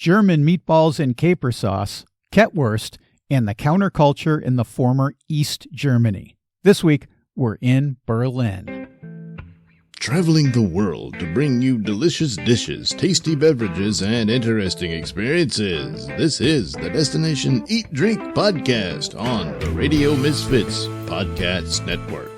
German meatballs and caper sauce, Kettwurst, and the counterculture in the former East Germany. This week, we're in Berlin. Traveling the world to bring you delicious dishes, tasty beverages, and interesting experiences. This is the Destination Eat Drink podcast on the Radio Misfits Podcast Network.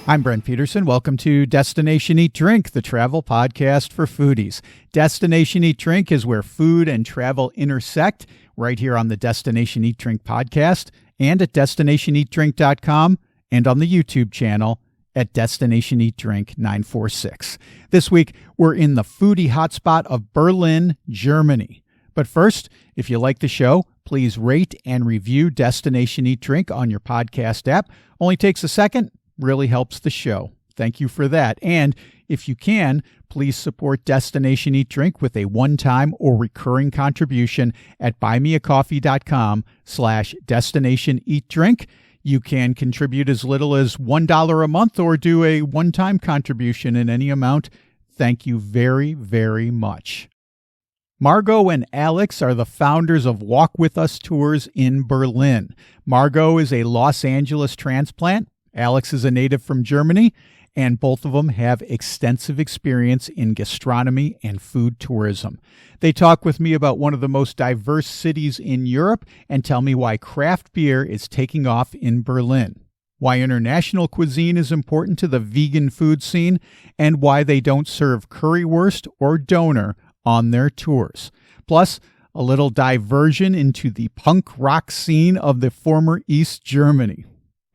I'm Brent Peterson. Welcome to Destination Eat Drink, the travel podcast for foodies. Destination Eat Drink is where food and travel intersect, right here on the Destination Eat Drink podcast and at destinationeatdrink.com and on the YouTube channel at Destination Eat Drink 946. This week, we're in the foodie hotspot of Berlin, Germany. But first, if you like the show, please rate and review Destination Eat Drink on your podcast app. Only takes a second, really helps the show. Thank you for that. And if you can, please support Destination Eat Drink with a one-time or recurring contribution at buymeacoffee.com/Destination Eat Drink. You can contribute as little as $1 a month or do a one-time contribution in any amount. Thank you very, very much. Margot and Alex are the founders of Walk With Us Tours in Berlin. Margot is a Los Angeles transplant. Alex is a native from Germany, and both of them have extensive experience in gastronomy and food tourism. They talk with me about one of the most diverse cities in Europe and tell me why craft beer is taking off in Berlin, why international cuisine is important to the vegan food scene, and why they don't serve currywurst or doner on their tours. Plus, a little diversion into the punk rock scene of the former East Germany.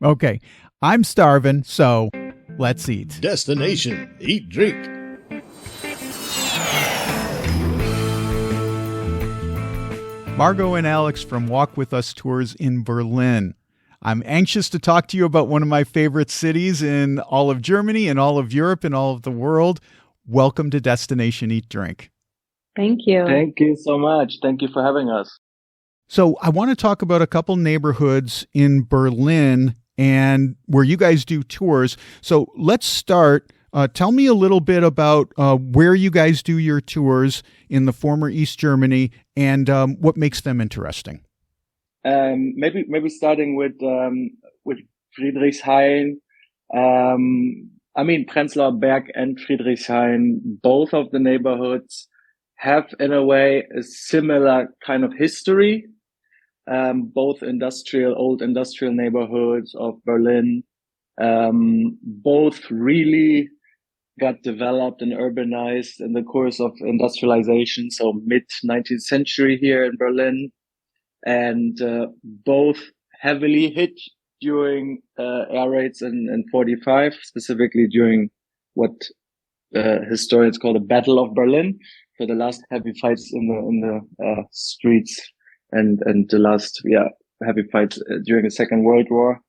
Okay, I'm starving, so let's eat. Destination Eat Drink. Margot and Alex from Walk With Us Tours in Berlin. I'm anxious to talk to you about one of my favorite cities in all of Germany and all of Europe and all of the world. Welcome to Destination Eat Drink. Thank you. Thank you so much. Thank you for having us. So I want to talk about a couple neighborhoods in Berlin and where you guys do tours. So let's start. Tell me a little bit about where you guys do your tours in the former East Germany and what makes them interesting. Maybe starting with Friedrichshain. Prenzlauder Berg and Friedrichshain. Both of the neighborhoods have, in a way, a similar kind of history. Both old industrial neighborhoods of Berlin. Both really got developed and urbanized in the course of industrialization, so mid-19th century here in Berlin. And both heavily hit during air raids in 45, specifically during what historians call the Battle of Berlin, for the last heavy fights in the streets and the last heavy fights during the Second World War.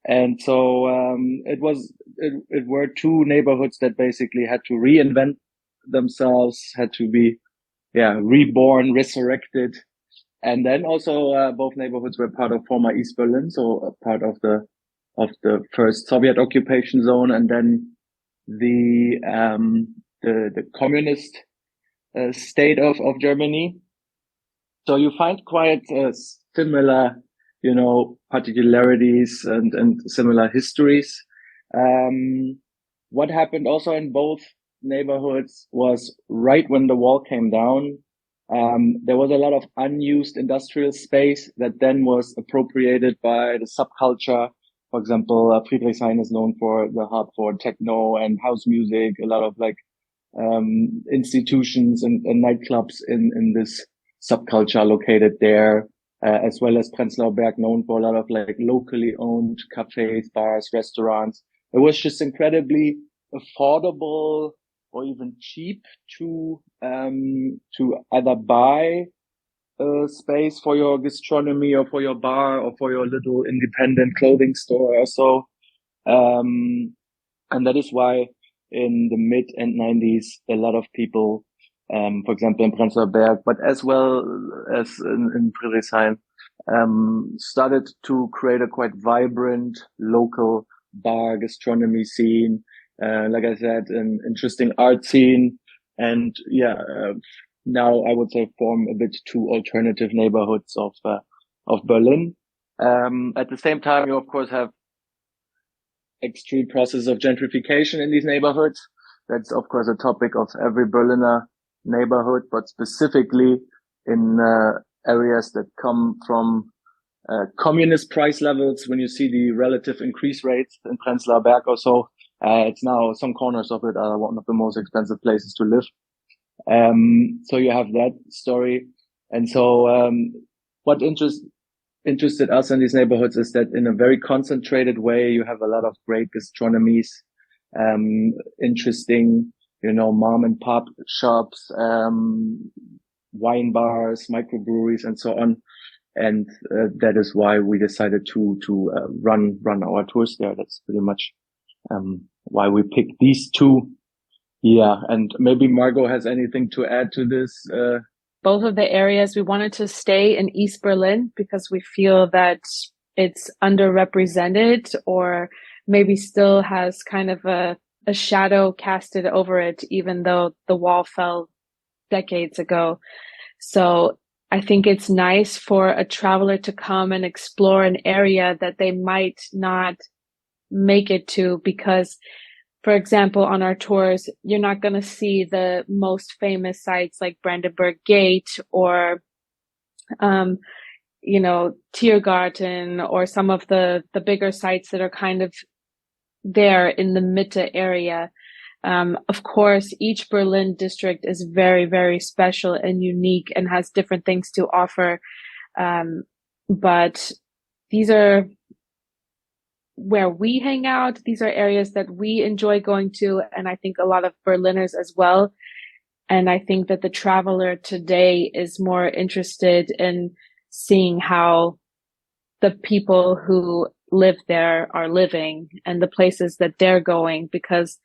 And so it were two neighborhoods that basically had to reinvent themselves, had to be reborn, resurrected. And then also both neighborhoods were part of former East Berlin, so a part of the first Soviet occupation zone, and then the communist state of Germany. So you find quite similar, particularities and similar histories. What happened also in both neighborhoods was right when the wall came down, there was a lot of unused industrial space that then was appropriated by the subculture. For example, Friedrichshain is known for the hub for techno and house music, a lot of institutions and nightclubs in this subculture located there, as well as Prenzlauder Berg, known for a lot of locally owned cafes, bars, restaurants. It was just incredibly affordable or even cheap to either buy a space for your gastronomy or for your bar or for your little independent clothing store or so. And that is why in the mid and 90s, a lot of people, for example, in Prenzlauder Berg, but as well as in Friedrichshain, started to create a quite vibrant local bar gastronomy scene. Like I said, an interesting art scene and now I would say form a bit two alternative neighborhoods of Berlin. At the same time, you of course have extreme process of gentrification in these neighborhoods. That's of course a topic of every Berliner neighborhood, but specifically in areas that come from communist price levels. When you see the relative increase rates in Prenzlauder Berg or so, it's now some corners of it are one of the most expensive places to live. So you have that story. And so what interested us in these neighborhoods is that in a very concentrated way, you have a lot of great gastronomies, interesting, mom and pop shops, wine bars, microbreweries, and so on. And that is why we decided to run our tours there. That's pretty much why we picked these two. Yeah, and maybe Margot has anything to add to this. Both of the areas, we wanted to stay in East Berlin because we feel that it's underrepresented, or maybe still has kind of a shadow casted over it, even though the wall fell decades ago. So I think it's nice for a traveler to come and explore an area that they might not make it to, because, for example, on our tours, you're not going to see the most famous sites like Brandenburg Gate or, Tiergarten, or some of the bigger sites that are kind of there in the Mitte area. Of course, each Berlin district is very, very special and unique and has different things to offer. But these are where we hang out. These are areas that we enjoy going to, and I think a lot of Berliners as well. And I think that the traveler today is more interested in seeing how the people who live there are living and the places that they're going, because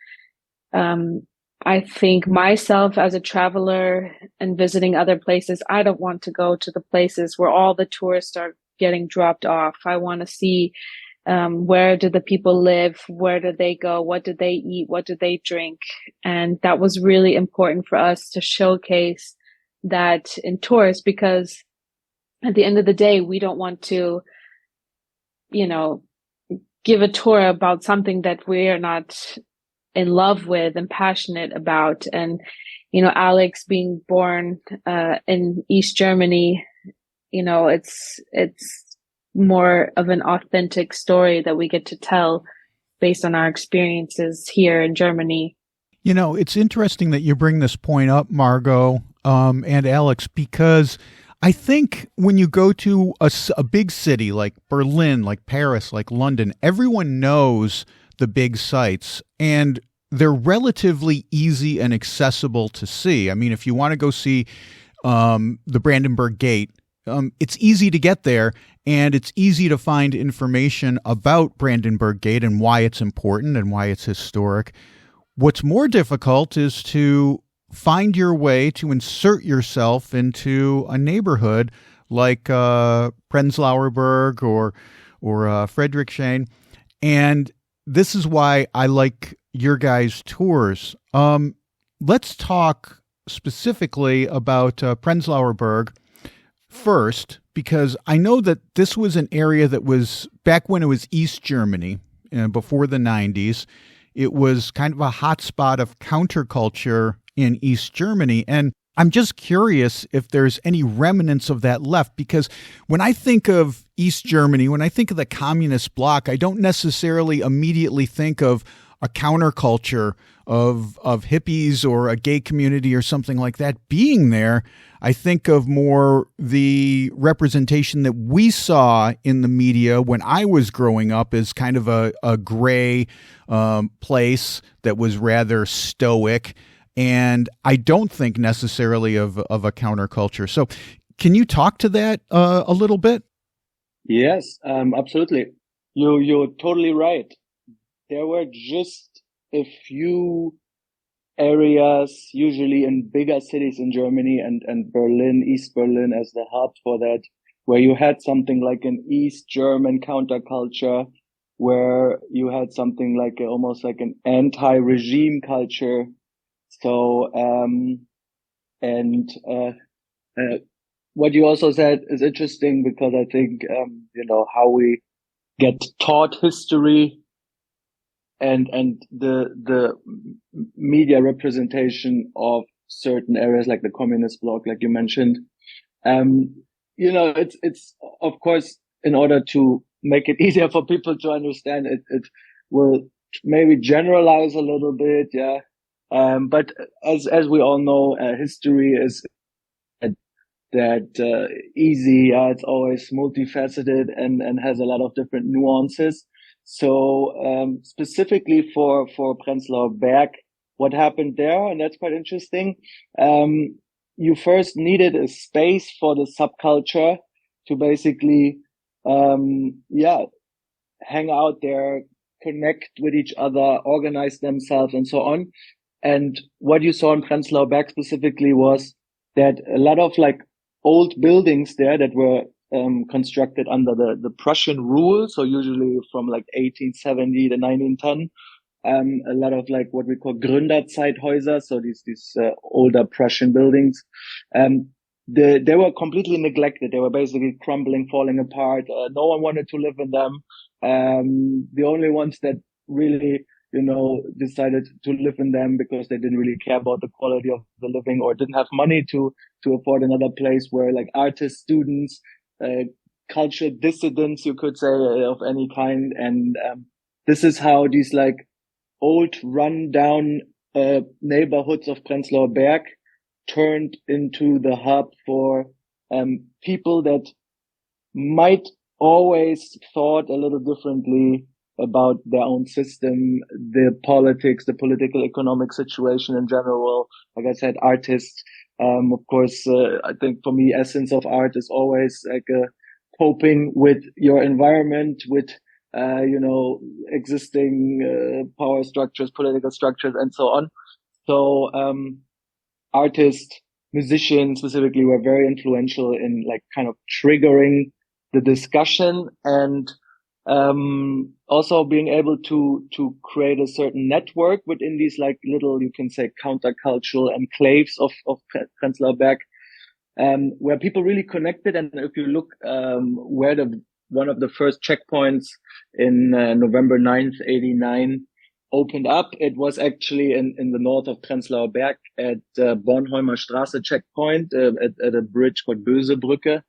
I think myself as a traveler and visiting other places, I don't want to go to the places where all the tourists are getting dropped off. I want to see where do the people live? Where do they go? What do they eat? What do they drink? And that was really important for us to showcase that in tours, because at the end of the day, we don't want to, give a tour about something that we are not in love with and passionate about. And, Alex being born in East Germany, it's more of an authentic story that we get to tell based on our experiences here in Germany. It's interesting that you bring this point up, Margot and Alex, because I think when you go to a big city like Berlin, like Paris, like London, everyone knows the big sites, and they're relatively easy and accessible to see. I mean, if you want to go see the Brandenburg Gate, it's easy to get there, and it's easy to find information about Brandenburg Gate and why it's important and why it's historic. What's more difficult is to find your way to insert yourself into a neighborhood like Prenzlauder Berg or Friedrichshain. And this is why I like your guys' tours. Let's talk specifically about Prenzlauder Berg first, because I know that this was an area that was, back when it was East Germany, before the 90s, it was kind of a hotspot of counterculture in East Germany. And I'm just curious if there's any remnants of that left, because when I think of East Germany, when I think of the communist bloc, I don't necessarily immediately think of a counterculture of hippies or a gay community or something like that being there. I think of more the representation that we saw in the media when I was growing up as kind of a gray place that was rather stoic. And I don't think necessarily of a counterculture. So can you talk to that a little bit? Yes, absolutely. You're totally right. There were just a few areas, usually in bigger cities in Germany, and Berlin, East Berlin as the hub for that, where you had something like an East German counterculture, where you had something like almost like an anti-regime culture. So, And what you also said is interesting, because I think, how we get taught history and the media representation of certain areas like the communist bloc, like you mentioned. It's of course, in order to make it easier for people to understand it, it will maybe generalize a little bit. Yeah. But as we all know, history is that easy. It's always multifaceted and has a lot of different nuances. So, specifically for Prenzlauer Berg, what happened there, and that's quite interesting. You first needed a space for the subculture to basically, hang out there, connect with each other, organize themselves, and so on. And what you saw in Prenzlauer Berg specifically was that a lot of like old buildings there that were constructed under the Prussian rule, so usually from like 1870 to 1910. A lot of like what we call Gründerzeithäuser, so these older Prussian buildings. They were completely neglected. They were basically crumbling, falling apart. No one wanted to live in them. The only ones that really, decided to live in them because they didn't really care about the quality of the living or didn't have money to afford another place, were like artists, students, cultural dissidents, you could say, of any kind. And this is how these like old run-down neighborhoods of Prenzlauer Berg turned into the hub for people that might always thought a little differently about their own system, the politics, the political economic situation in general. Like I said, artists. Of course, I think for me, essence of art is always like coping with your environment, with existing power structures, political structures, and so on. So artists, musicians specifically, were very influential in like kind of triggering the discussion, and also being able to create a certain network within these like little, you can say, countercultural enclaves of Prenzlauer Berg, where people really connected. And if you look where one of the first checkpoints in November 9th, 89 opened up, it was actually in the north of Prenzlauer Berg at Bornholmer Straße checkpoint, at a bridge called Bösebrücke.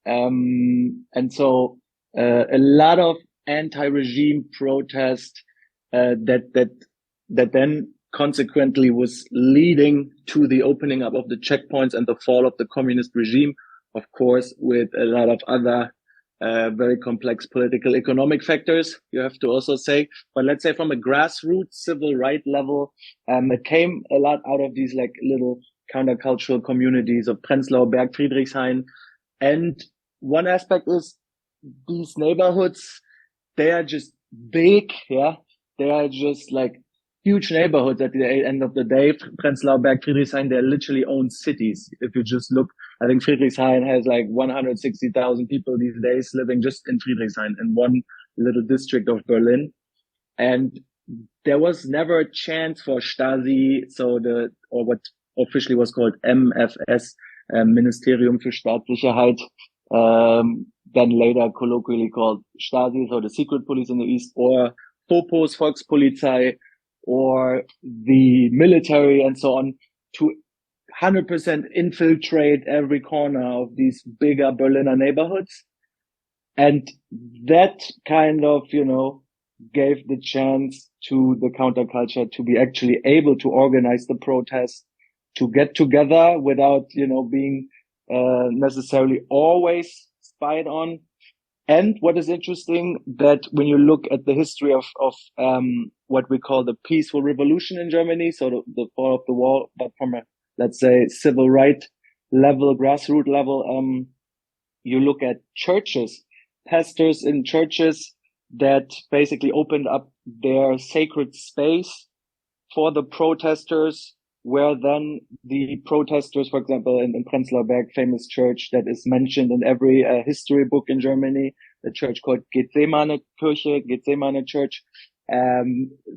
And so a lot of anti-regime protest that then consequently was leading to the opening up of the checkpoints and the fall of the communist regime, of course, with a lot of other very complex political economic factors, you have to also say. But let's say from a grassroots civil right level, it came a lot out of these like little countercultural communities of Prenzlauer Berg, Friedrichshain. And one aspect is these neighborhoods, they are just big. Yeah. They are just like huge neighborhoods at the end of the day. Prenzlauer Berg, Friedrichshain, they're literally own cities. If you just look, I think Friedrichshain has like 160,000 people these days living just in Friedrichshain, in one little district of Berlin. And there was never a chance for Stasi, or what officially was called MFS, Ministerium für Staatssicherheit, then later colloquially called Stasi, so the secret police in the East, or Fopos, Volkspolizei, or the military and so on, to 100% infiltrate every corner of these bigger Berliner neighborhoods. And that kind of, gave the chance to the counterculture to be actually able to organize the protest, to get together without, being necessarily always spied on. And what is interesting, that when you look at the history of what we call the peaceful revolution in Germany, so the fall of the wall, but from a, let's say, civil right level, grassroots level, you look at churches, pastors in churches that basically opened up their sacred space for the protesters, where then the protesters, for example, in Prenzlauer Berg, famous church that is mentioned in every history book in Germany, the church called Gethsemane Church.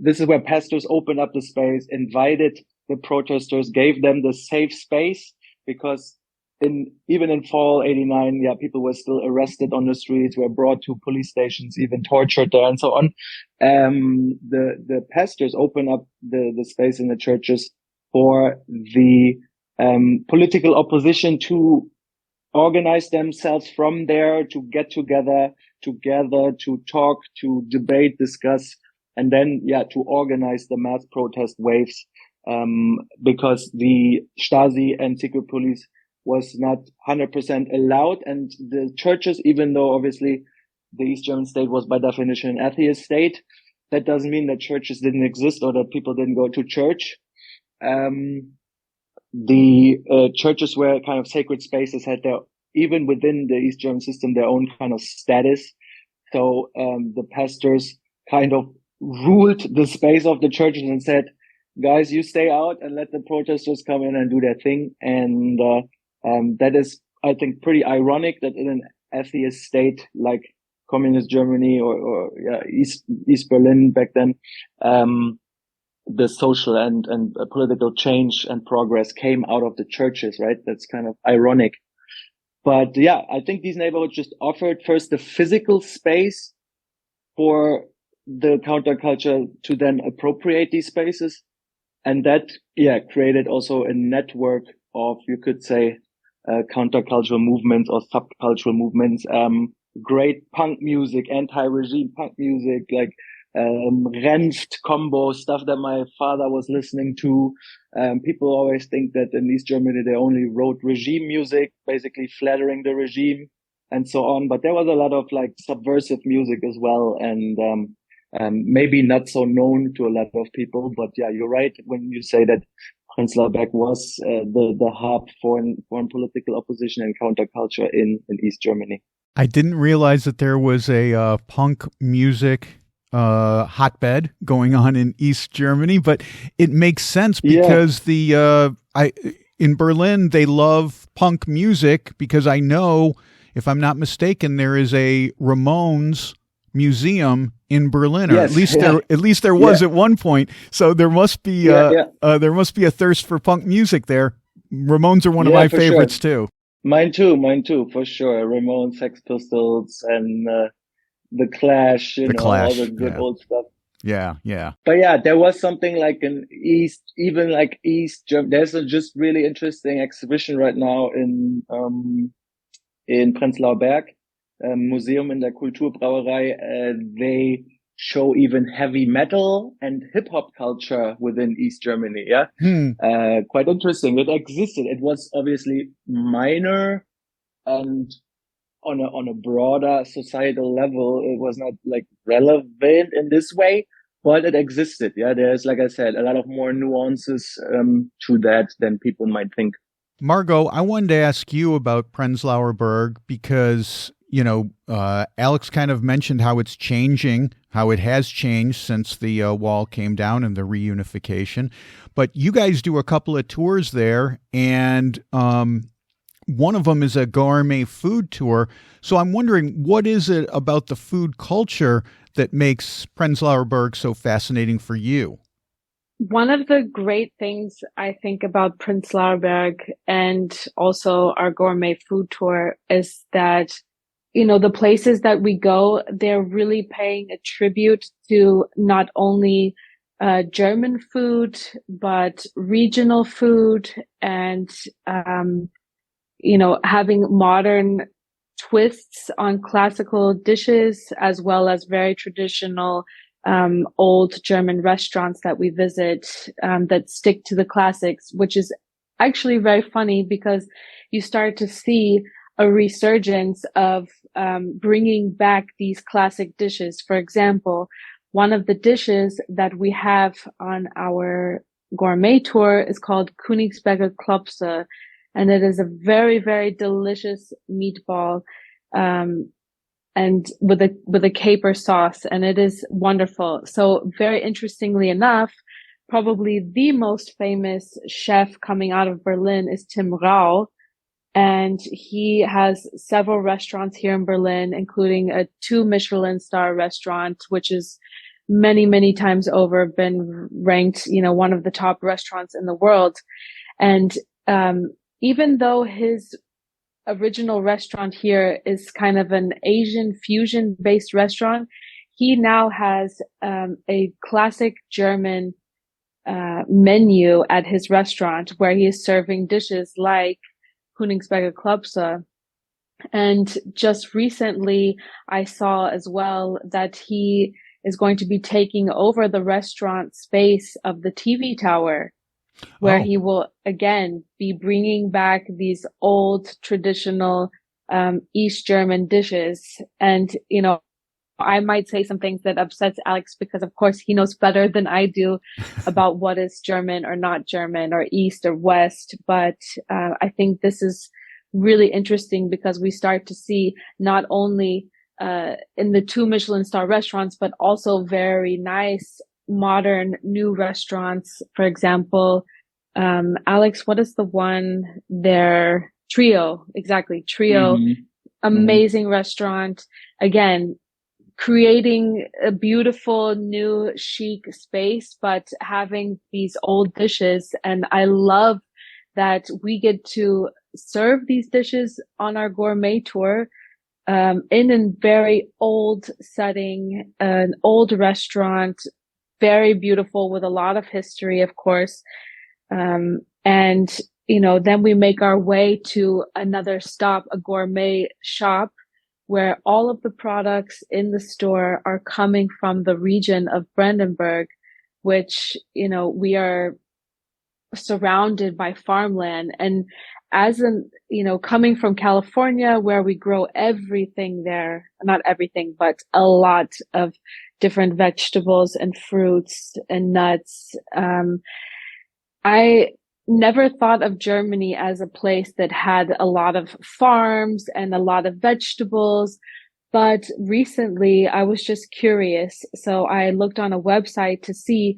This is where pastors opened up the space, invited the protesters, gave them the safe space, because even in fall 89, people were still arrested on the streets, were brought to police stations, even tortured there and so on. The pastors open up the space in the churches for the political opposition to organize themselves from there, to get together, to talk, to debate, discuss, and then, to organize the mass protest waves, because the Stasi and secret police was not 100% allowed. And the churches, even though obviously the East German state was by definition an atheist state, that doesn't mean that churches didn't exist or that people didn't go to church. The churches were kind of sacred spaces, had their, even within the East German system, their own kind of status. So the pastors kind of ruled the space of the churches and said, guys, you stay out and let the protesters come in and do their thing. And that is, I think, pretty ironic that in an atheist state like communist Germany or East Berlin back then, the social and political change and progress came out of the churches, right? That's kind of ironic. But I think these neighborhoods just offered first the physical space for the counterculture to then appropriate these spaces. And that, created also a network of, you could say, countercultural movements or subcultural movements, great punk music, anti-regime punk music, like, Renft combo stuff that my father was listening to. People always think that in East Germany, they only wrote regime music, basically flattering the regime and so on. But there was a lot of like subversive music as well. And, maybe not so known to a lot of people, but you're right when you say that Prenzlauder Berg was the hub for foreign political opposition and counterculture in East Germany. I didn't realize that there was a punk music hotbed going on in East Germany, but it makes sense because in Berlin they love punk music, because I know, if I'm not mistaken, there is a Ramones museum in Berlin, or at least there was at one point. So there must be there must be a thirst for punk music there. Ramones are one of my favorites too. Mine too, for sure. Ramones, Sex Pistols, and the Clash, all the good old stuff. Yeah. But there was something like an East Germany. There's a just really interesting exhibition right now in Prenzlauer Berg. Museum in der Kulturbrauerei, they show even heavy metal and hip hop culture within East Germany. Quite interesting. It existed. It was obviously minor and on a broader societal level, it was not like relevant in this way, but it existed. There's, like I said, a lot of more nuances to that than people might think. Margot, I wanted to ask you about Prenzlauer Berg because Alex kind of mentioned how it's changing, how it has changed since the wall came down and the reunification. But you guys do a couple of tours there, and one of them is a gourmet food tour. So I'm wondering, what is it about the food culture that makes Prenzlauer Berg so fascinating for you? One of the great things I think about Prenzlauer Berg and also our gourmet food tour is that the places that we go, they're really paying a tribute to not only German food, but regional food and, having modern twists on classical dishes, as well as very traditional old German restaurants that we visit that stick to the classics, which is actually very funny because you start to see a resurgence of bringing back these classic dishes. For example, one of the dishes that we have on our gourmet tour is called Königsberger Klopse, and it is a very, very delicious meatball and with a caper sauce, and it is wonderful. So very interestingly enough, probably the most famous chef coming out of Berlin is Tim Rau. And he has several restaurants here in Berlin, including a 2 Michelin star restaurant, which is many, many times over been ranked, one of the top restaurants in the world. And even though his original restaurant here is kind of an Asian fusion based restaurant, he now has a classic German menu at his restaurant where he is serving dishes like Königsberger Klopse. And just recently, I saw as well that he is going to be taking over the restaurant space of the TV tower, where he will again be bringing back these old traditional East German dishes. And, I might say some things that upsets Alex because of course he knows better than I do about what is German or not German or East or West. But I think this is really interesting because we start to see not only in the 2 Michelin star restaurants, but also very nice modern new restaurants. For example, Alex, what is the one there? Trio. Exactly. Trio. Amazing restaurant. Again, creating a beautiful new chic space, but having these old dishes. And I love that we get to serve these dishes on our gourmet tour in a very old setting, an old restaurant, very beautiful with a lot of history, of course. And, then we make our way to another stop, a gourmet shop, where all of the products in the store are coming from the region of Brandenburg, which, we are surrounded by farmland. And as coming from California, where we grow everything there, not everything, but a lot of different vegetables and fruits and nuts. I never thought of Germany as a place that had a lot of farms and a lot of vegetables. But recently I was just curious. So I looked on a website to see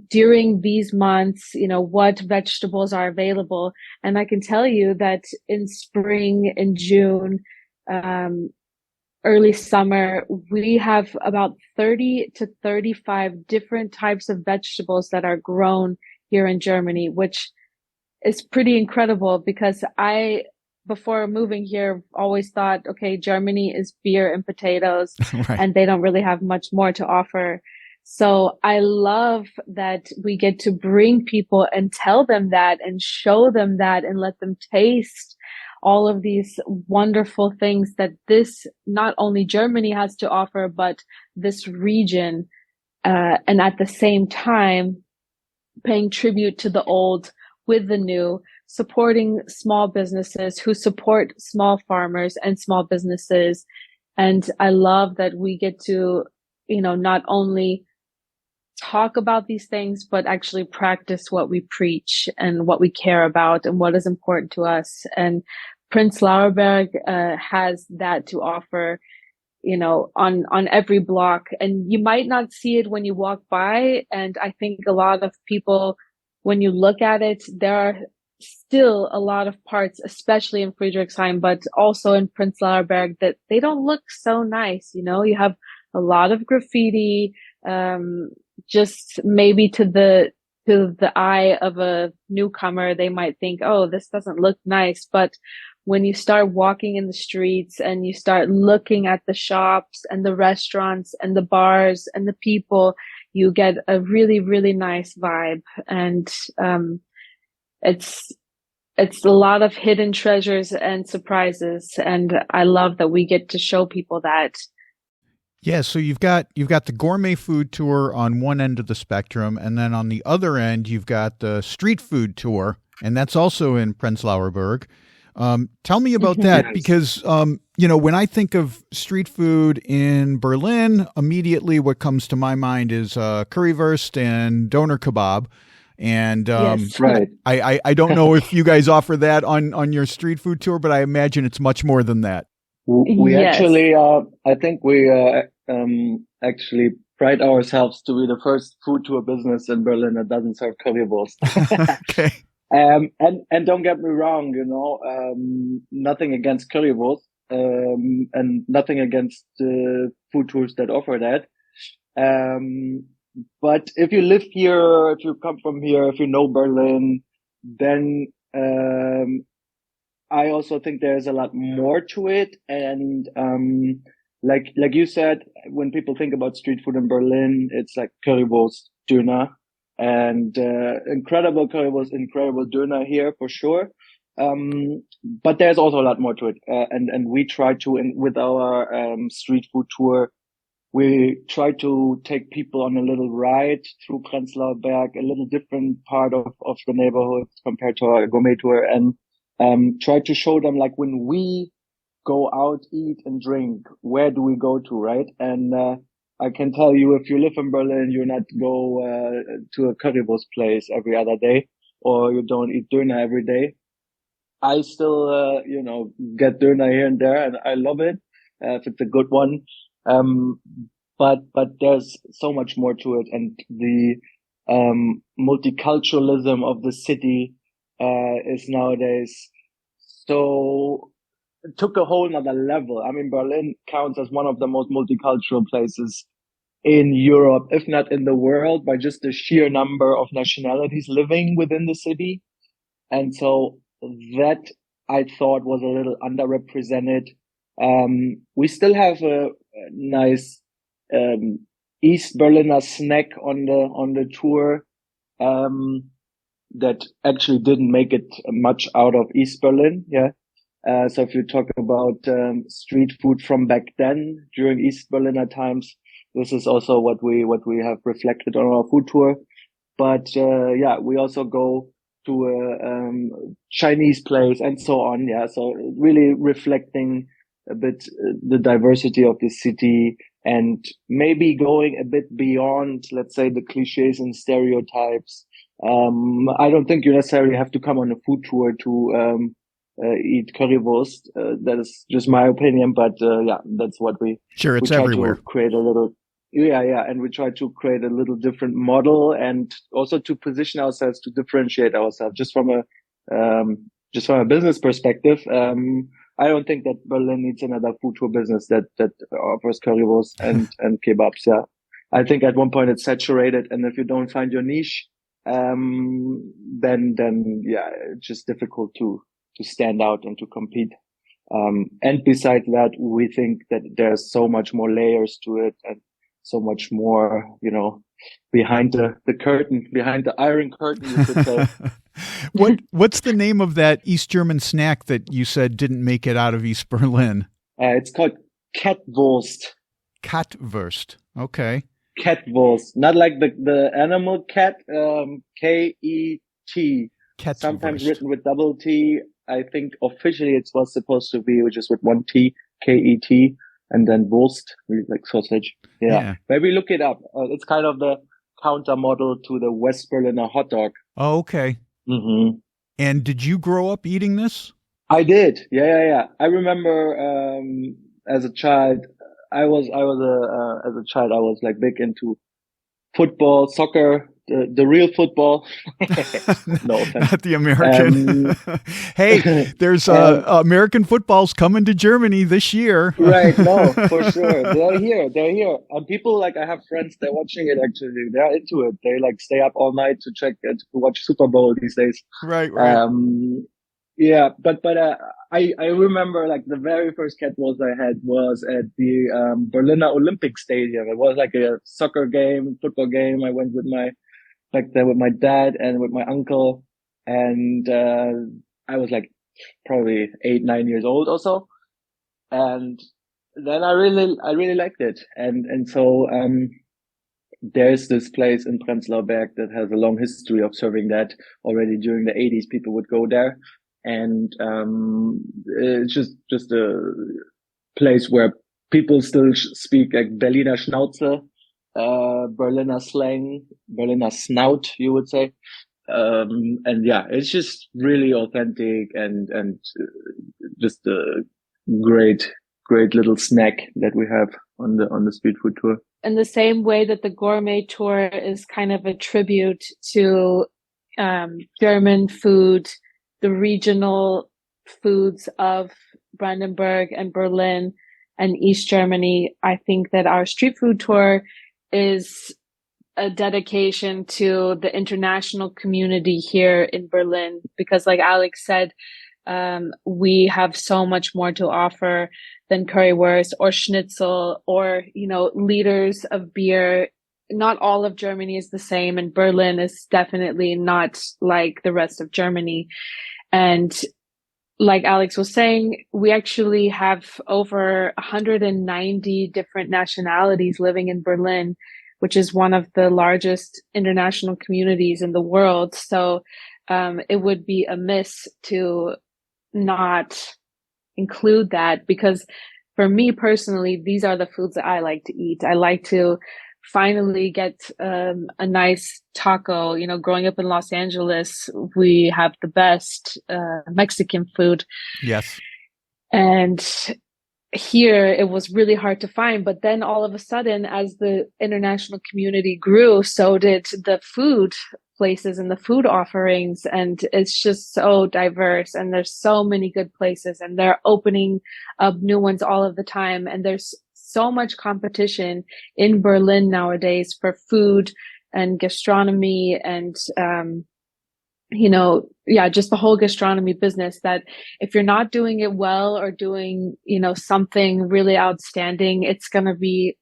during these months, what vegetables are available. And I can tell you that in spring, in June, early summer, we have about 30 to 35 different types of vegetables that are grown here in Germany, which is pretty incredible because before moving here, always thought, okay, Germany is beer and potatoes, Right. and they don't really have much more to offer. So I love that we get to bring people and tell them that and show them that and let them taste all of these wonderful things that this, not only Germany has to offer, but this region. And at the same time, paying tribute to the old with the new, supporting small businesses who support small farmers and small businesses. And I love that we get to, not only talk about these things, but actually practice what we preach and what we care about and what is important to us. And Prenzlauder Berg has that to offer, on every block. And you might not see it when you walk by. And I think a lot of people, when you look at it, there are still a lot of parts, especially in Friedrichshain, but also in Prenzlauder Berg, that they don't look so nice. You have a lot of graffiti, just maybe to the eye of a newcomer, they might think, oh, this doesn't look nice. But when you start walking in the streets and you start looking at the shops and the restaurants and the bars and the people, you get a really, really nice vibe. And it's a lot of hidden treasures and surprises. And I love that we get to show people that. Yeah, so you've got the gourmet food tour on one end of the spectrum, and then on the other end you've got the street food tour, and that's also in Prenzlauer Berg. Tell me about that, because when I think of street food in Berlin, immediately what comes to my mind is currywurst and doner kebab. And Yes. Right. I don't know if you guys offer that on your street food tour, but I imagine it's much more than that. We Yes. actually, I think we actually pride ourselves to be the first food tour business in Berlin that doesn't serve currywurst. Okay. And don't get me wrong, nothing against currywurst, and nothing against food tours that offer that. But if you live here, if you come from here, if you know Berlin, then I also think there's a lot more to it. And like you said, when people think about street food in Berlin, it's like Currywurst, Döner, and incredible Currywurst, incredible Döner here for sure. But there's also a lot more to it. And we try to, with our street food tour, we try to take people on a little ride through Prenzlauer Berg, a little different part of the neighborhood compared to our gourmet tour, and try to show them, like, when we go out, eat and drink, where do we go to, right? And I can tell you, if you live in Berlin, you not go to a currywurst place every other day, or you don't eat döner every day. I still, get döner here and there, and I love it if it's a good one. But there's so much more to it, and the multiculturalism of the city is nowadays took a whole nother level. I mean, Berlin counts as one of the most multicultural places in Europe, if not in the world, by just the sheer number of nationalities living within the city. And so that, I thought, was a little underrepresented. We still have a nice East Berliner snack on the tour that actually didn't make it much out of East Berlin. Yeah. So if you talk about street food from back then during East Berliner times, this is also what we have reflected on our food tour. But we also go to a Chinese place and so on. Yeah. So really reflecting a bit the diversity of the city, and maybe going a bit beyond, let's say, the cliches and stereotypes. I don't think you necessarily have to come on a food tour to eat currywurst. That is just my opinion, but that's what we sure, it's we try everywhere. to create a little. Yeah, and we try to create a little different model, and also to position ourselves, to differentiate ourselves, just from a business perspective. I don't think that Berlin needs another food tour business that offers currywurst and kebabs. Yeah, I think at one point it's saturated, and if you don't find your niche, then it's just difficult to stand out and to compete. And besides that, we think that there's so much more layers to it, and so much more, behind the curtain, behind the iron curtain, you could say. What's the name of that East German snack that you said didn't make it out of East Berlin? It's called Kettwurst. Kettwurst. Okay. Kettwurst, not like the animal cat. K-E-T. Kettwurst. Sometimes written with double T. I think officially it was supposed to be just with one T, K-E-T, and then Wurst, like sausage. Yeah. Maybe look it up. It's kind of the counter model to the West Berliner hot dog. Oh, okay. Mm-hmm. And did you grow up eating this? I did. Yeah. I remember, as a child, I was like big into football, soccer, the real football. No offense. Not the American. Hey, there's American football's coming to Germany this year. Right. No, for sure. They're here. And people, like, I have friends, they're watching it actually. They're into it. They like stay up all night to watch Super Bowl these days. Right. Yeah, but I remember, like, the very first Kettwurst I had was at the Berliner Olympic Stadium. It was like a football game. I went with my dad and with my uncle, and I was like probably 8-9 years old or so, and then I really liked it, and so there's this place in Prenzlauer Berg that has a long history of serving that. Already during the 80s, people would go there. And it's just a place where people still speak like Berliner Schnauze, Berliner slang, Berliner Snout, you would say. And yeah, it's just really authentic and just a great little snack that we have on the street food tour. In the same way that the gourmet tour is kind of a tribute to German food, the regional foods of Brandenburg and Berlin and East Germany, I think that our street food tour is a dedication to the international community here in Berlin, because like Alex said, we have so much more to offer than currywurst or schnitzel or, liters of beer. Not all of Germany is the same, and Berlin is definitely not like the rest of Germany. And like Alex was saying, we actually have over 190 different nationalities living in Berlin, which is one of the largest international communities in the world. So it would be amiss to not include that, because for me personally, these are the foods that I like to eat. I like to finally get a nice taco. Growing up in Los Angeles, we have the best Mexican food. Yes. And here it was really hard to find. But then all of a sudden, as the international community grew, so did the food places and the food offerings. And it's just so diverse. And there's so many good places, and they're opening up new ones all of the time. And there's so much competition in Berlin nowadays for food and gastronomy and, just the whole gastronomy business, that if you're not doing it well or doing, something really outstanding, it's going to be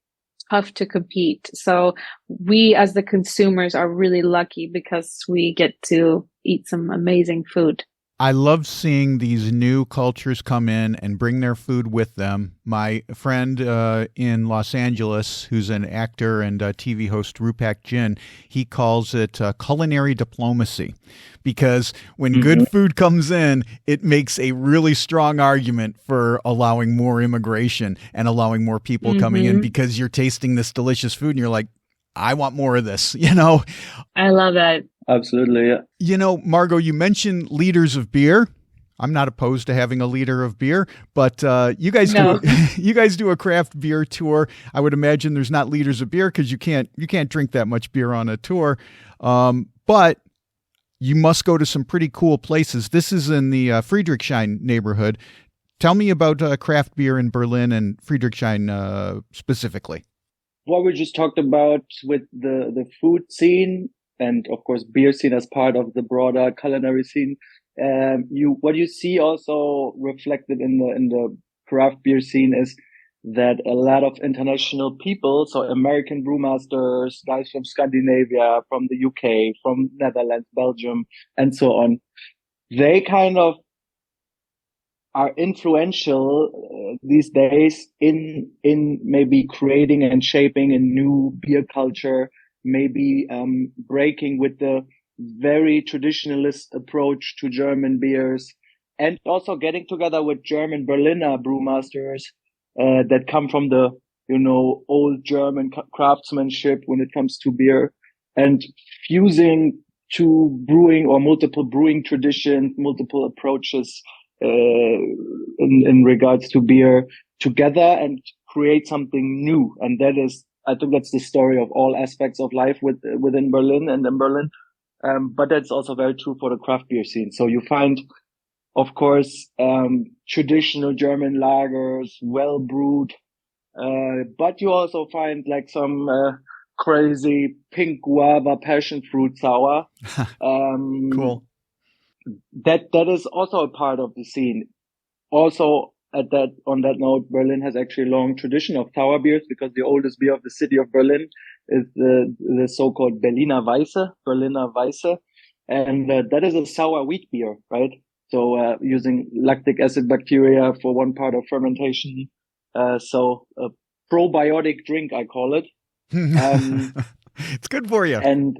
tough to compete. So we as the consumers are really lucky because we get to eat some amazing food. I love seeing these new cultures come in and bring their food with them. My friend in Los Angeles, who's an actor and TV host, Rupak Jin, he calls it culinary diplomacy, because when good food comes in, it makes a really strong argument for allowing more immigration and allowing more people coming in, because you're tasting this delicious food and you're like, I want more of this, I love that. Absolutely, yeah. Margot, you mentioned liters of beer. I'm not opposed to having a liter of beer, but you guys do a craft beer tour. I would imagine there's not liters of beer because you can't drink that much beer on a tour. But you must go to some pretty cool places. This is in the Friedrichshain neighborhood. Tell me about craft beer in Berlin and Friedrichshain specifically. What we just talked about with the food scene, and of course beer scene as part of the broader culinary scene. What you see also reflected in the craft beer scene is that a lot of international people, so American brewmasters, guys from Scandinavia, from the UK, from Netherlands, Belgium, and so on, they kind of are influential these days in maybe creating and shaping a new beer culture, maybe breaking with the very traditionalist approach to German beers, and also getting together with German Berliner brewmasters that come from the old German craftsmanship when it comes to beer, and fusing two brewing or multiple brewing traditions, multiple approaches in regards to beer together and create something new. And that is, I think that's the story of all aspects of life within Berlin and in Berlin. But that's also very true for the craft beer scene. So you find, of course, traditional German lagers, well brewed, but you also find like some crazy pink guava passion fruit sour. Cool. That is also a part of the scene. Also, on that note, Berlin has actually a long tradition of sour beers, because the oldest beer of the city of Berlin is the so-called Berliner Weisse, and that is a sour wheat beer, right? So using lactic acid bacteria for one part of fermentation. So a probiotic drink, I call it. It's good for you. And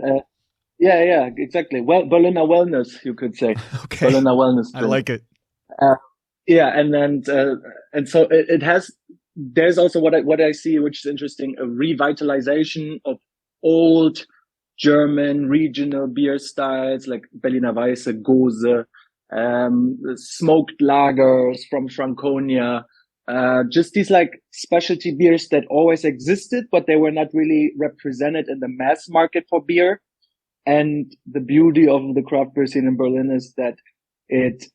yeah, exactly. Well, Berliner Wellness, you could say. Okay. Berliner Wellness drink. I like it. Yeah, and so it has. There's also what I see, which is interesting, a revitalization of old German regional beer styles like Berliner Weisse, Gose, smoked lagers from Franconia, just these like specialty beers that always existed, but they were not really represented in the mass market for beer. And the beauty of the craft beer scene in Berlin is that it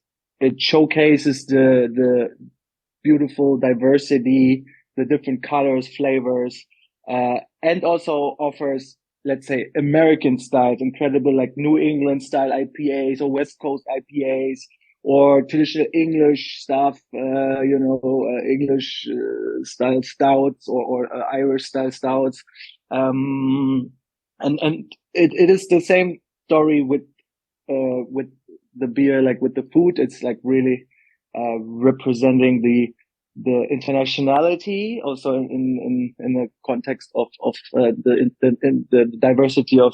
showcases the beautiful diversity, the different colors, flavors, and also offers, let's say, American styles, incredible like New England style IPAs or West Coast IPAs or traditional English stuff, English style stouts or Irish style stouts. And it is the same story with the beer, like with the food. It's like really, representing the internationality also in the context of the diversity of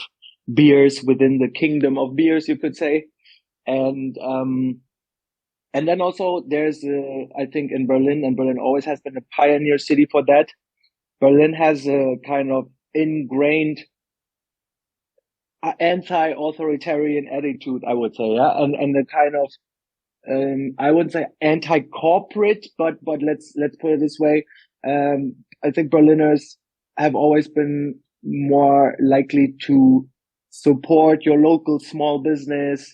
beers within the kingdom of beers, you could say. And then also there's, I think in Berlin, and Berlin always has been a pioneer city for that. Berlin has a kind of ingrained anti-authoritarian attitude, I would say, yeah, and a kind of, I wouldn't say anti-corporate, but let's put it this way. I think Berliners have always been more likely to support your local small business,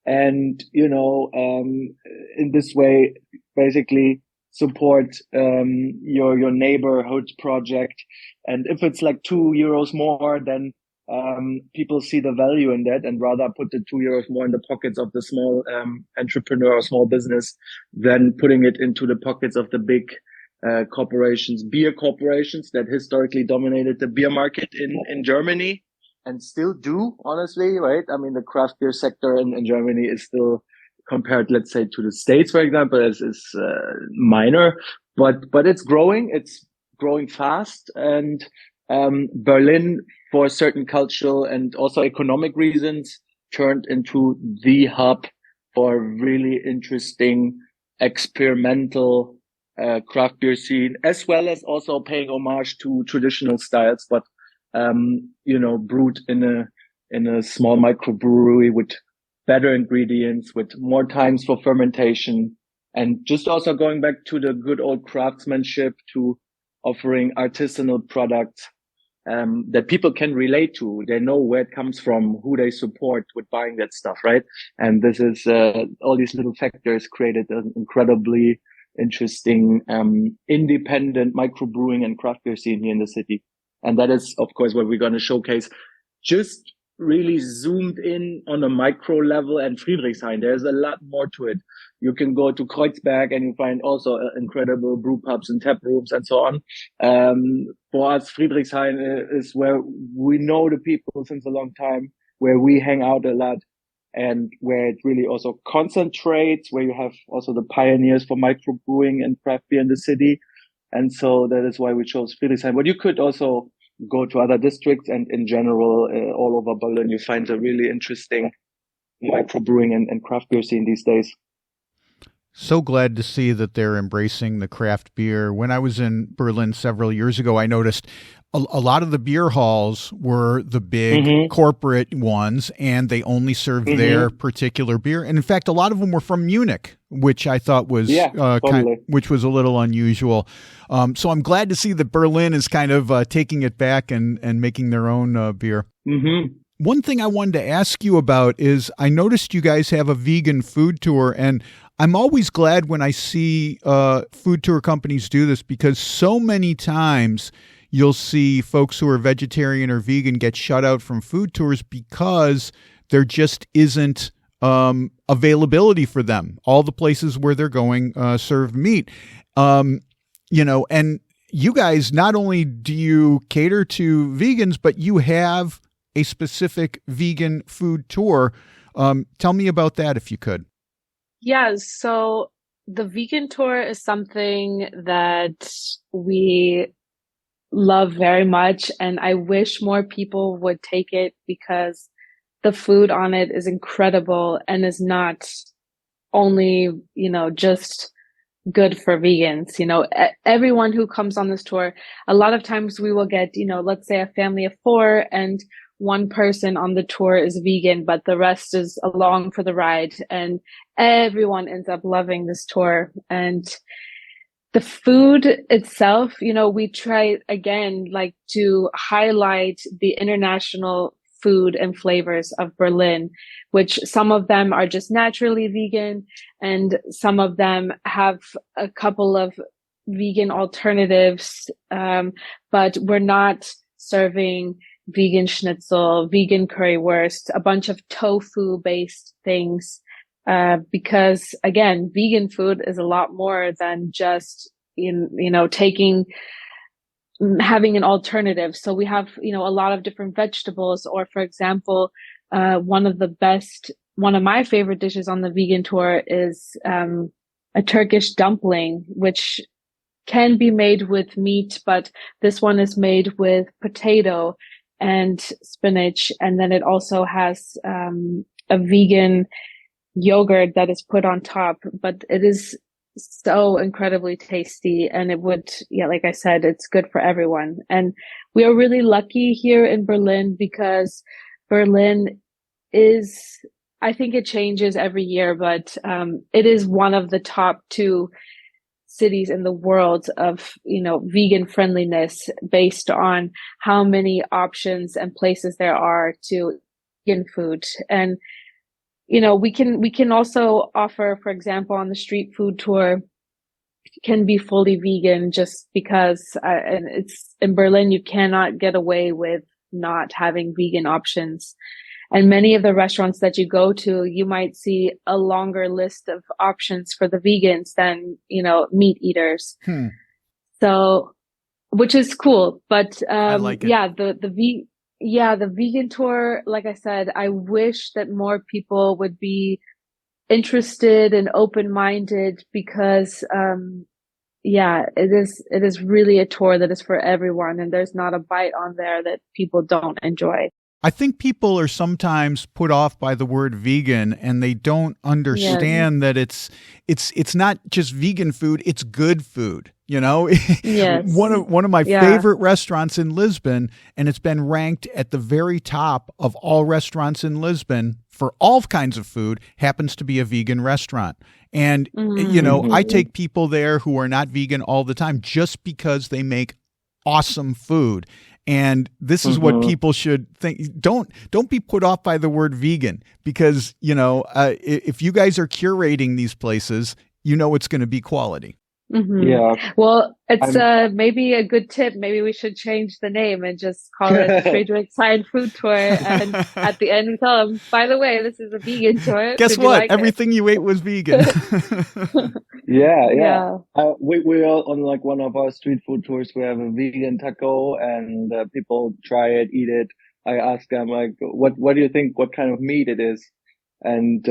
and in this way, basically support your neighborhood project. And if it's like €2 more, then people see the value in that and rather put the €2 more in the pockets of the small entrepreneur or small business than putting it into the pockets of the big corporations, beer corporations that historically dominated the beer market in Germany and still do, honestly, right? I mean, the craft beer sector in Germany is still, compared, let's say, to the States, for example, is minor, but it's growing. It's growing fast. And Berlin, for certain cultural and also economic reasons, turned into the hub for really interesting experimental craft beer scene, as well as also paying homage to traditional styles, but brewed in a small microbrewery with better ingredients, with more times for fermentation, and just also going back to the good old craftsmanship, to offering artisanal products that people can relate to. They know where it comes from, who they support with buying that stuff, right? And this is all these little factors created an incredibly interesting independent microbrewing and craft beer scene here in the city. And that is, of course, what we're going to showcase. Just really zoomed in on a micro level, and Friedrichshain, there's a lot more to it. You can go to Kreuzberg and you find also incredible brew pubs and tap rooms and so on. For us, Friedrichshain is where we know the people since a long time, where we hang out a lot, and where it really also concentrates, where you have also the pioneers for microbrewing and craft beer in the city. And so that is why we chose Friedrichshain. But you could also go to other districts, and in general, all over Berlin, you find a really interesting microbrewing and craft beer scene these days. So glad to see that they're embracing the craft beer. When I was in Berlin several years ago, I noticed a lot of the beer halls were the big corporate ones, and they only served their particular beer. And in fact, a lot of them were from Munich, which I thought was which was a little unusual. So I'm glad to see that Berlin is kind of taking it back and making their own beer. One thing I wanted to ask you about is I noticed you guys have a vegan food tour, and I'm always glad when I see food tour companies do this, because so many times you'll see folks who are vegetarian or vegan get shut out from food tours because there just isn't availability for them. All the places where they're going serve meat, and you guys, not only do you cater to vegans, but you have a specific vegan food tour. Tell me about that, if you could. Yeah, so the vegan tour is something that we love very much, and I wish more people would take it, because the food on it is incredible and is not only, just good for vegans. Everyone who comes on this tour, a lot of times we will get, let's say a family of 4, and one person on the tour is vegan, but the rest is along for the ride, and everyone ends up loving this tour. And the food itself, we try again, like, to highlight the international food and flavors of Berlin, which some of them are just naturally vegan, and some of them have a couple of vegan alternatives, but we're not serving vegan schnitzel, vegan currywurst, a bunch of tofu based things. Because again, vegan food is a lot more than just, having an alternative. So we have, a lot of different vegetables, or for example, one of my favorite dishes on the vegan tour is, a Turkish dumpling, which can be made with meat, but this one is made with potato and spinach. And then it also has, a vegan yogurt that is put on top, but it is so incredibly tasty, and it would, like I said, it's good for everyone. And we are really lucky here in Berlin, because Berlin is, I think it changes every year, but it is one of the top 2 cities in the world of, vegan friendliness, based on how many options and places there are to vegan food. And we can also offer, for example, on the street food tour, can be fully vegan, just because and it's in Berlin, you cannot get away with not having vegan options. And many of the restaurants that you go to, you might see a longer list of options for the vegans than, meat eaters. So, which is cool. But I like it. the vegan tour, like I said, I wish that more people would be interested and open-minded, because, it is really a tour that is for everyone, and there's not a bite on there that people don't enjoy. I think people are sometimes put off by the word vegan, and they don't understand that it's not just vegan food, it's good food. Yes. One of my favorite restaurants in Lisbon, and it's been ranked at the very top of all restaurants in Lisbon for all kinds of food, happens to be a vegan restaurant. And, I take people there who are not vegan all the time, just because they make awesome food. And this is what people should think. Don't be put off by the word vegan, because, if you guys are curating these places, it's going to be quality. Yeah. Well, it's maybe a good tip. Maybe we should change the name and just call it Friedrichshain Food Tour. And at the end, we tell them, by the way, this is a vegan tour. Guess what? Everything you ate was vegan. Yeah. We're on like one of our street food tours. We have a vegan taco, and people try it, eat it. I ask them like, what do you think? What kind of meat it is? And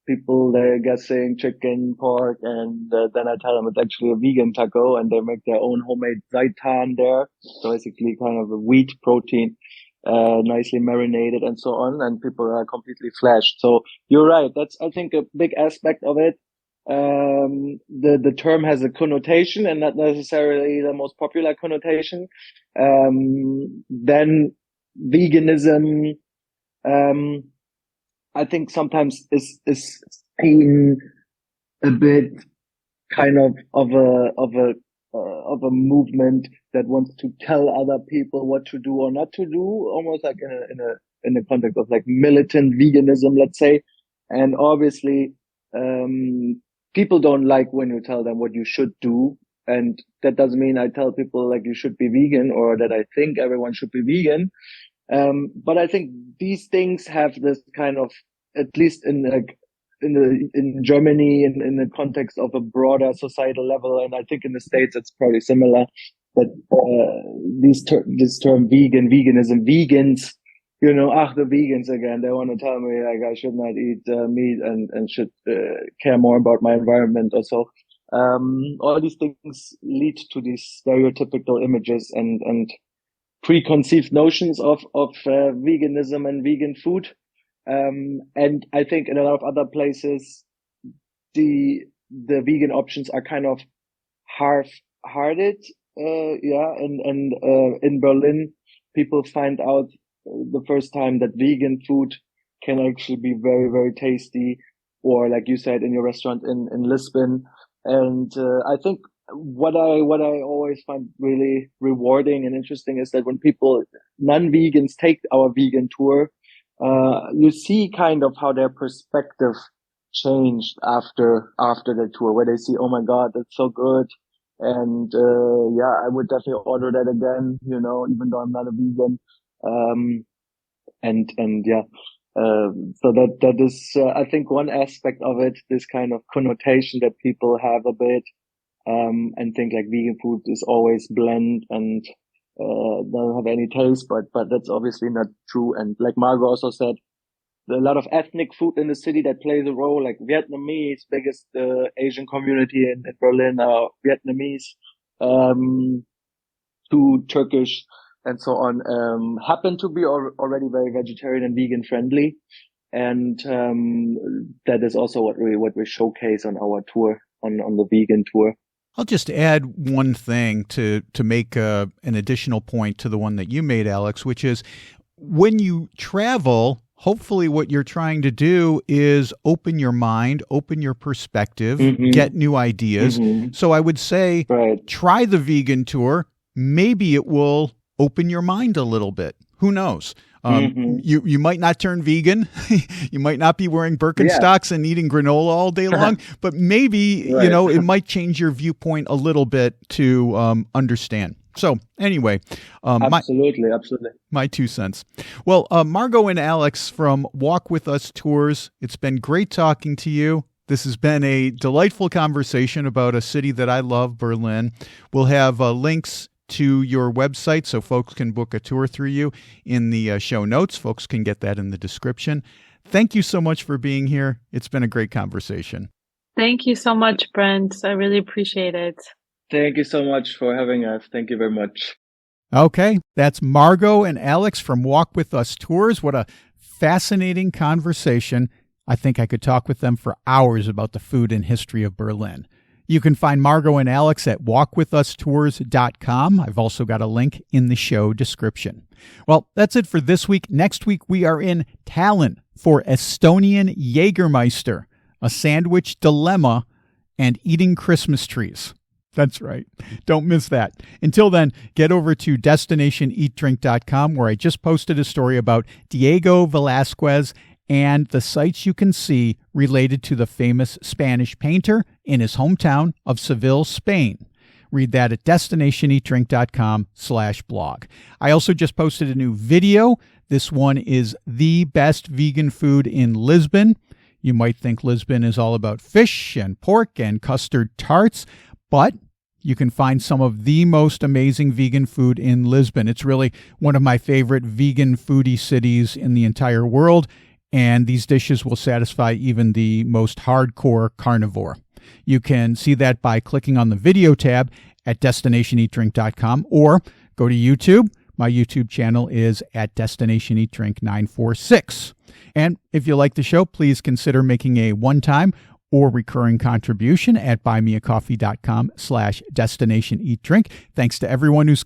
people, they're guessing chicken, pork, and then I tell them it's actually a vegan taco, and they make their own homemade seitan there. So basically kind of a wheat protein, nicely marinated and so on, and people are completely flashed. So you're right. That's, I think, a big aspect of it. The term has a connotation, and not necessarily the most popular connotation. Then veganism, I think sometimes is seen a bit kind of a movement that wants to tell other people what to do or not to do, almost like in a context of like militant veganism, let's say. And obviously, people don't like when you tell them what you should do. And that doesn't mean I tell people like you should be vegan, or that I think everyone should be vegan. But I think these things have this kind of, at least in Germany, in the context of a broader societal level, and I think in the States it's probably similar, that this term veganism, vegans, the vegans again, they want to tell me like I should not eat meat and should care more about my environment or so. All these things lead to these stereotypical images and preconceived notions of veganism and vegan food. And I think in a lot of other places, the vegan options are kind of half-hearted. And in Berlin, people find out the first time that vegan food can actually be very, very tasty, or like you said in your restaurant in Lisbon. And I think what I always find really rewarding and interesting is that when people, non-vegans, take our vegan tour, you see kind of how their perspective changed after the tour, where they see, oh my God, that's so good. And, I would definitely order that again, you know, even though I'm not a vegan. So that is, I think one aspect of it, this kind of connotation that people have a bit, and think like vegan food is always bland and, doesn't have any taste, but that's obviously not true. And like Margot also said, there are a lot of ethnic food in the city that plays a role, like Vietnamese, biggest Asian community in Berlin are Vietnamese, to Turkish and so on, happen to be already very vegetarian and vegan friendly. And that is also what we showcase on our tour, on the vegan tour. I'll just add one thing to make an additional point to the one that you made, Alex, which is when you travel, hopefully what you're trying to do is open your mind, open your perspective, get new ideas. So I would say, try the vegan tour. Maybe it will open your mind a little bit. Who knows? You might not turn vegan. You might not be wearing Birkenstocks and eating granola all day long, but maybe, you know, it might change your viewpoint a little bit to understand. So anyway, absolutely. My 2 cents. Well, Margot and Alex from Walk With Us Tours, it's been great talking to you. This has been a delightful conversation about a city that I love, Berlin. We'll have links to your website so folks can book a tour through you in the show notes. Folks can get that in the description. Thank you so much for being here. It's been a great conversation. Thank you so much, Brent. I really appreciate it. Thank you so much for having us. Thank you very much. Okay, that's Margot and Alex from Walk With Us Tours. What a fascinating conversation. I think I could talk with them for hours about the food and history of Berlin. You can find Margot and Alex at walkwithustours.com. I've also got a link in the show description. Well, that's it for this week. Next week, we are in Tallinn for Estonian Jägermeister, a sandwich dilemma, and eating Christmas trees. That's right. Don't miss that. Until then, get over to destinationeatdrink.com, where I just posted a story about Diego Velázquez and the sights you can see related to the famous Spanish painter in his hometown of Seville, Spain. Read that at destinationeatdrink.com/blog. I also just posted a new video. This one is the best vegan food in Lisbon. You might think Lisbon is all about fish and pork and custard tarts, but you can find some of the most amazing vegan food in Lisbon. It's really one of my favorite vegan foodie cities in the entire world. And these dishes will satisfy even the most hardcore carnivore. You can see that by clicking on the video tab at destinationeatdrink.com or go to YouTube. My YouTube channel is at destinationeatdrink946. And if you like the show, please consider making a one-time or recurring contribution at buymeacoffee.com/destinationeatdrink. Thanks to everyone who's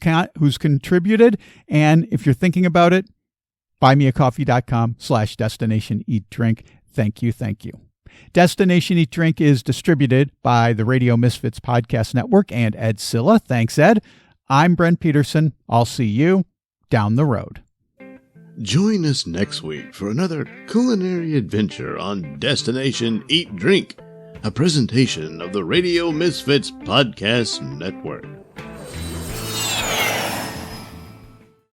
contributed. And if you're thinking about it, buymeacoffee.com/destinationeatdrink. Thank you. Destination Eat Drink is distributed by the Radio Misfits Podcast Network and Ed Silla. Thanks, Ed. I'm Brent Peterson. I'll see you down the road. Join us next week for another culinary adventure on Destination Eat Drink, a presentation of the Radio Misfits Podcast Network.